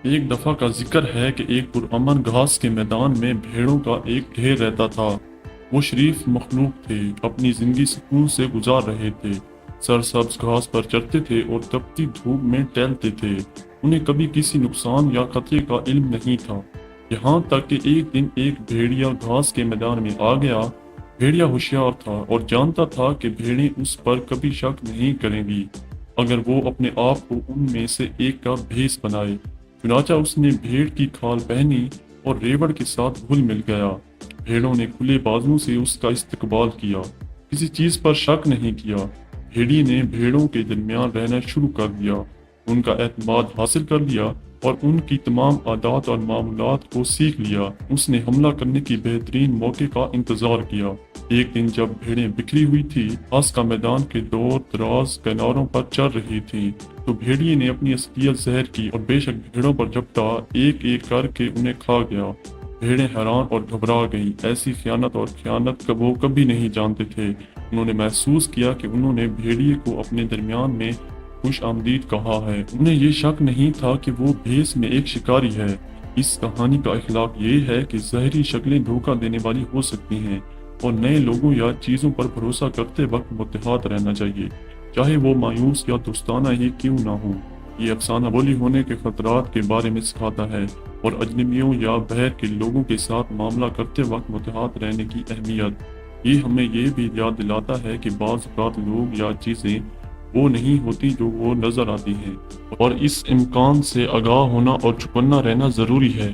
ایک دفعہ کا ذکر ہے کہ ایک پرامن گھاس کے میدان میں بھیڑوں کا ایک ڈھیر رہتا تھا۔ وہ شریف مخلوق تھے، اپنی زندگی سکون سے گزار رہے تھے، سرسبز گھاس پر چرتے تھے اور تپتی دھوپ میں ٹہلتے تھے۔ انہیں کبھی کسی نقصان یا خطرے کا علم نہیں تھا، یہاں تک کہ ایک دن ایک بھیڑیا گھاس کے میدان میں آ گیا۔ بھیڑیا ہوشیار تھا اور جانتا تھا کہ بھیڑیں اس پر کبھی شک نہیں کریں گی اگر وہ اپنے آپ کو ان میں سے ایک کا بھیس بنائے۔ چنانچہ اس نے بھیڑ کی کھال پہنی اور ریوڑ کے ساتھ گھل مل گیا۔ بھیڑوں نے کھلے بازوں سے اس کا استقبال کیا، کسی چیز پر شک نہیں کیا۔ بھیڑی نے بھیڑوں کے درمیان رہنا شروع کر دیا، ان کا اعتماد حاصل کر لیا اور ان کی تمام عادات اور معمولات کو سیکھ لیا۔ اس نے حملہ کرنے کی بہترین موقع کا انتظار کیا۔ ایک دن جب بھیڑیں بکھری ہوئی تھی، گھاس کا میدان کے دور دراز کناروں پر چل رہی تھی، تو بھیڑیے نے اپنی اصلیت ظاہر کی اور بے شک بھیڑوں پر جھپٹا، ایک ایک کر کے انہیں کھا گیا۔ بھیڑیں حیران اور گھبرا گئیں، ایسی خیانت اور خیانت وہ کبھی نہیں جانتے تھے۔ انہوں نے محسوس کیا کہ انہوں نے بھیڑیے کو اپنے درمیان میں خوش آمدید کہا ہے۔ انہیں یہ شک نہیں تھا کہ وہ بھیس میں ایک شکاری ہے۔ اس کہانی کا اخلاق یہ ہے کہ ظاہری شکلیں دھوکہ دینے والی ہو سکتی ہیں، اور نئے لوگوں یا چیزوں پر بھروسہ کرتے وقت محتاط رہنا چاہیے، چاہے وہ مایوس یا دوستانہ ہی کیوں نہ ہو۔ یہ افسانہ بولی ہونے کے خطرات کے بارے میں سکھاتا ہے اور اجنبیوں یا باہر کے لوگوں کے ساتھ معاملہ کرتے وقت محتاط رہنے کی اہمیت۔ یہ ہمیں یہ بھی یاد دلاتا ہے کہ بعض اوقات لوگ یا چیزیں وہ نہیں ہوتی جو وہ نظر آتی ہیں، اور اس امکان سے آگاہ ہونا اور چوکنا رہنا ضروری ہے۔